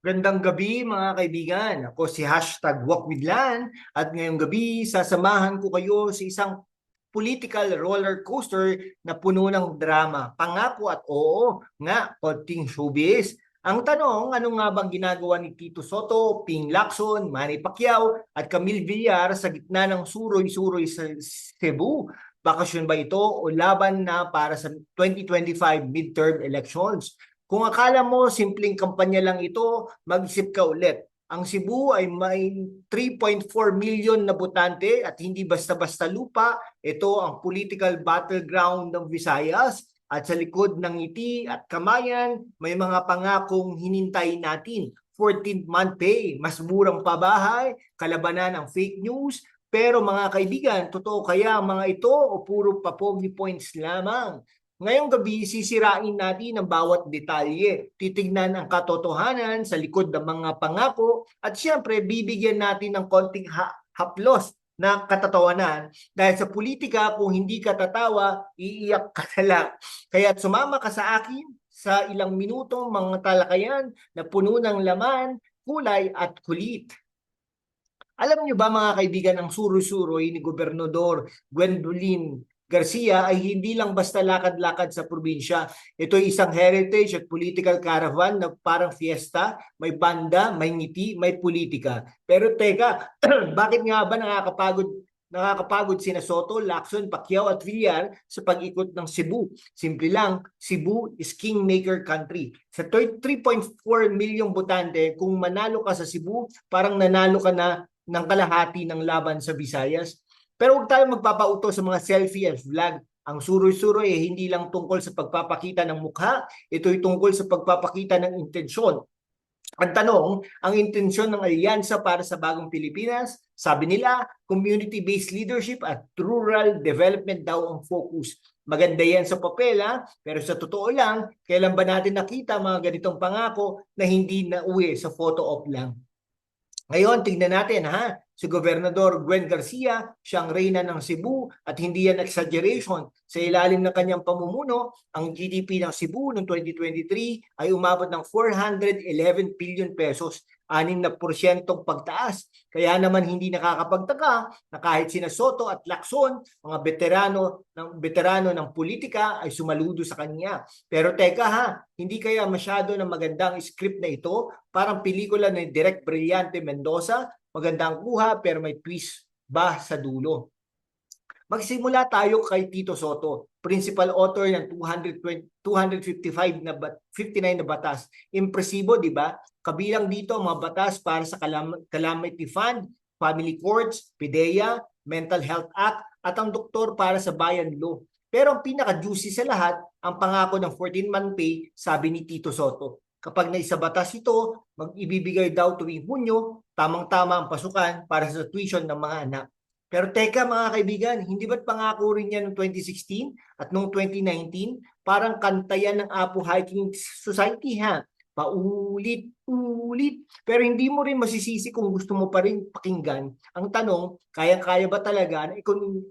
Gandang gabi mga kaibigan. Ako si #WalkWithLan at ngayong gabi sasamahan ko kayo sa isang political roller coaster na puno ng drama, pangako at oo nga, konting showbiz. Ang tanong, ano nga bang ginagawa ni Tito Soto, Ping Lacson, Manny Pacquiao at Camille Villar sa gitna ng suroy-suroy sa Cebu? Bakasyon ba ito o laban na para sa 2025 midterm elections? Kung akala mo simpleng kampanya lang ito, mag-isip ka ulit. Ang Cebu ay may 3.4 million na botante at hindi basta-basta lupa. Ito ang political battleground ng Visayas at sa likod ng ngiti at kamayan, may mga pangakong hinintay natin. 14th month pay, mas murang pabahay, kalabanan ang fake news. Pero mga kaibigan, totoo kaya mga ito o puro papogi points lamang? Ngayong gabi, sisirain natin ang bawat detalye. Titignan ang katotohanan sa likod ng mga pangako at siyempre bibigyan natin ng konting haplos na katatawanan. Dahil sa politika, kung hindi ka tatawa, iiyak ka na lang. Kaya sumama ka sa akin sa ilang minutong mga talakayan na puno ng laman, kulay at kulit. Alam niyo ba mga kaibigan, ang suroy-suroy ni Gobernador Gwendolyn Garcia ay hindi lang basta lakad-lakad sa probinsya. Ito ay isang heritage at political caravan na parang fiesta, may banda, may ngiti, may politika. Pero teka, bakit nga ba nakakapagod sina Soto, Lacson, Pacquiao at Villar sa pag-ikot ng Cebu? Simple lang, Cebu is kingmaker country. Sa 3.4 milyong botante, kung manalo ka sa Cebu, parang nanalo ka na ng kalahati ng laban sa Visayas. Pero huwag tayo magpapauto sa mga selfie at vlog. Ang suroy-suroy ay hindi lang tungkol sa pagpapakita ng mukha, ito ay tungkol sa pagpapakita ng intensyon. Ang tanong, ang intensyon ng alyansa para sa bagong Pilipinas, sabi nila, community-based leadership at rural development daw ang focus. Maganda yan sa papel, pero sa totoo lang, kailan ba natin nakita mga ganitong pangako na hindi nauwi sa photo op lang? Ngayon, tingnan natin si Gobernador Gwen Garcia, siyang reyna ng Cebu at hindi yan exaggeration. Sa ilalim ng kanyang pamumuno, ang GDP ng Cebu noong 2023 ay umabot ng 411 billion pesos, 6% pagtaas. Kaya naman hindi nakakapagtaka na kahit sina Soto at Lacson, mga veterano ng politika ay sumaludo sa kanya. Pero teka hindi kaya masyado na magandang script na ito? Parang pelikula ni Direk Brillante Mendoza, magandang kuha pero may twist ba sa dulo? Magsimula tayo kay Tito Soto, principal author ng 255 na 59 na batas. Impresibo, di ba? Kabilang dito ang mga batas para sa Calamity Fund, Family Courts, PIDEA, Mental Health Act, at ang doktor para sa Bayan Law. Pero ang pinaka-juicy sa lahat, ang pangako ng 14-month pay, sabi ni Tito Soto. Kapag naisabatas ito, mag-ibibigay daw tuwing Hunyo, tamang-tama ang pasukan para sa tuition ng mga anak. Pero teka mga kaibigan, hindi ba't pangako rin yan noong 2016 at noong 2019? Parang kanta yan ng Apo Hiking Society Paulit-ulit. Pero hindi mo rin masisisi kung gusto mo pa rin pakinggan. Ang tanong, kaya-kaya ba talaga na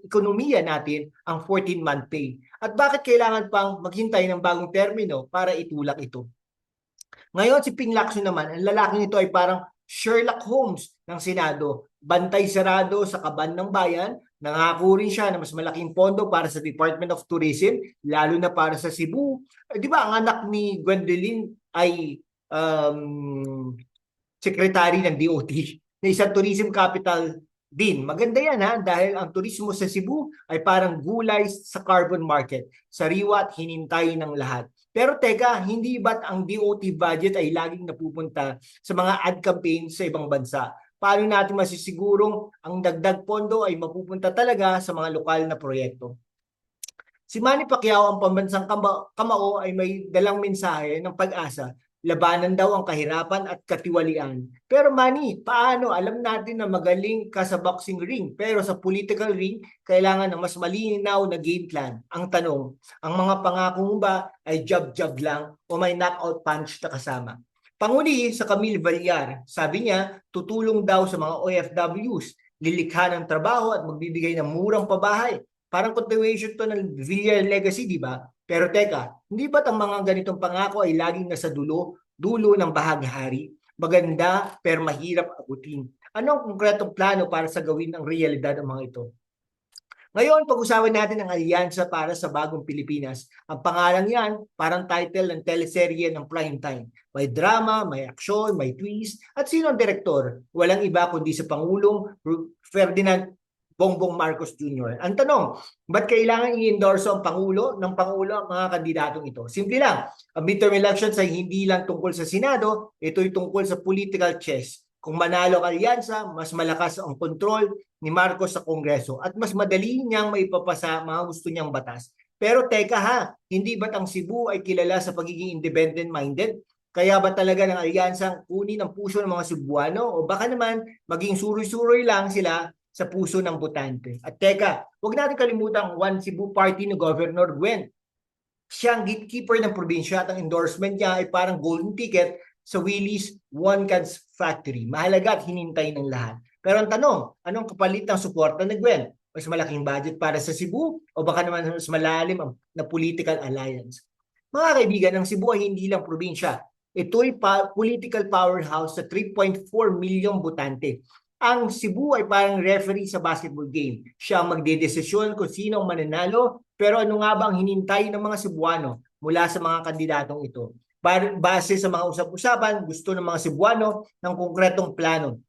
ekonomiya natin ang 14-month pay? At bakit kailangan pang maghintay ng bagong termino para itulak ito? Ngayon si Ping Lacson naman, ang lalaking ito ay parang Sherlock Holmes ng Senado. Bantay sarado sa kaban ng bayan, nangako rin siya na mas malaking pondo para sa Department of Tourism, lalo na para sa Cebu. Di ba ang anak ni Gwendolyn ay secretary ng DOT na isang tourism capital din. Maganda yan dahil ang turismo sa Cebu ay parang gulay sa carbon market. Sariwa at hinintay ng lahat. Pero teka, hindi ba't ang DOT budget ay laging napupunta sa mga ad campaign sa ibang bansa? Paano natin masisigurong ang dagdag pondo ay mapupunta talaga sa mga lokal na proyekto? Si Manny Pacquiao, ang pambansang kamao, ay may dalang mensahe ng pag-asa. Labanan daw ang kahirapan at katiwalian. Pero Manny, paano? Alam natin na magaling ka sa boxing ring, pero sa political ring, kailangan ng mas malinaw na game plan. Ang tanong, ang mga pangako mo ba ay jab-jab lang o may knockout punch na kasama? Panguli sa Camille Villar, sabi niya, tutulong daw sa mga OFWs, lilikha ng trabaho at magbibigay ng murang pabahay. Parang continuation to ng Villar legacy, di ba? Pero teka, hindi ba't ang mga ganitong pangako ay laging nasa dulo ng bahaghari? maganda pero mahirap abutin. Ano ang konkretong plano para sa gawin ng realidad ang mga ito? Ngayon, pag-usapan natin ang Alyansa para sa Bagong Pilipinas. Ang pangalan yan, parang title ng teleserye ng prime time. May drama, may aksyon, may twist. At sino ang direktor? Walang iba kundi sa Pangulong Ferdinand Bongbong Marcos Jr. Ang tanong, ba't kailangan i-endorso ang Pangulo ng Pangulo ang mga kandidatong ito? Simple lang, ang midterm elections ay hindi lang tungkol sa Senado, ito'y tungkol sa political chess. Kung manalo ang alyansa, mas malakas ang kontrol ni Marcos sa Kongreso at mas madali niyang maipapasa mga gusto niyang batas. Pero teka ha, hindi ba't ang Cebu ay kilala sa pagiging independent-minded? Kaya ba talaga ng alyansa kunin ang puso ng mga Cebuano? O baka naman maging suroy-suroy lang sila sa puso ng botante? At teka, huwag natin kalimutan ang One Cebu Party ni Governor Gwen. Siya ang gatekeeper ng probinsya at ang endorsement niya ay parang golden ticket sa Willy's One Cans Factory. Mahalaga at hinintay ng lahat. Pero ang tanong, anong kapalit ng suporta ni Gwen? Mas malaking budget para sa Cebu o baka naman mas malalim na political alliance? Mga kaibigan, ang Cebu ay hindi lang probinsya. Ito'y political powerhouse sa 3.4 milyong botante. Ang Cebu ay parang referee sa basketball game. Siya ang magdedesisyon kung sino ang mananalo, pero ano nga ba ang hinintay ng mga Cebuano mula sa mga kandidatong ito? Base sa mga usap-usapan, gusto ng mga Cebuano ng konkretong plano.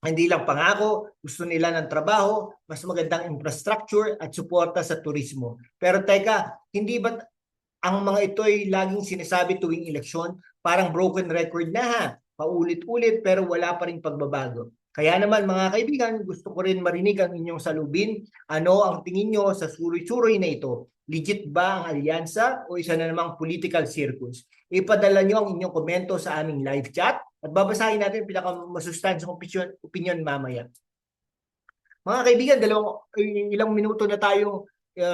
Hindi lang pangako, gusto nila ng trabaho, mas magandang infrastructure at suporta sa turismo. Pero teka, hindi ba ang mga ito ay laging sinasabi tuwing eleksyon? Parang broken record na ha, paulit-ulit pero wala pa rin pagbabago. Kaya naman mga kaibigan, gusto ko rin marinig ang inyong salubin. Ano ang tingin nyo sa suroy-suroy na ito? Legit ba ang alyansa o isa na namang political circus? Ipadala nyo ang inyong komento sa aming live chat at babasahin natin pinakamasustansyang opinion mamaya. Mga kaibigan, ilang minuto na tayong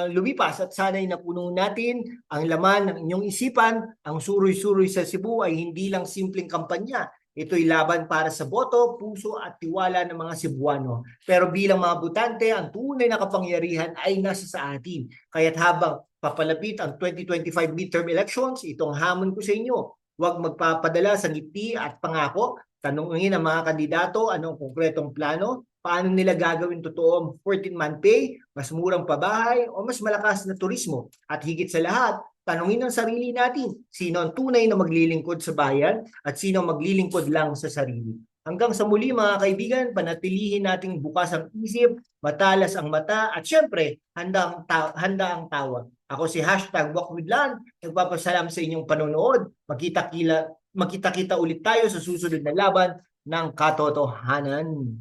lumipas at sana'y napuno natin ang laman ng inyong isipan. Ang suroy-suroy sa Cebu ay hindi lang simpleng kampanya. Ito'y laban para sa boto, puso at tiwala ng mga Cebuano. Pero bilang mga botante, ang tunay na kapangyarihan ay nasa sa atin. Kaya't habang papalapit ang 2025 midterm elections, itong hamon ko sa inyo. Huwag magpapadala sa ngiti at pangako. Tanungin ang mga kandidato anong konkretong plano, paano nila gagawin totoo ang 14-month pay, mas murang pabahay o mas malakas na turismo. At higit sa lahat, tanungin ang sarili natin, sino ang tunay na maglilingkod sa bayan at sino ang maglilingkod lang sa sarili. Hanggang sa muli mga kaibigan, panatilihin nating bukas ang isip, matalas ang mata at syempre, handa ang tawa. Ako si #WalkWithLan, nagpapasalam sa inyong panonood. Magkita-kita ulit tayo sa susunod na laban ng katotohanan.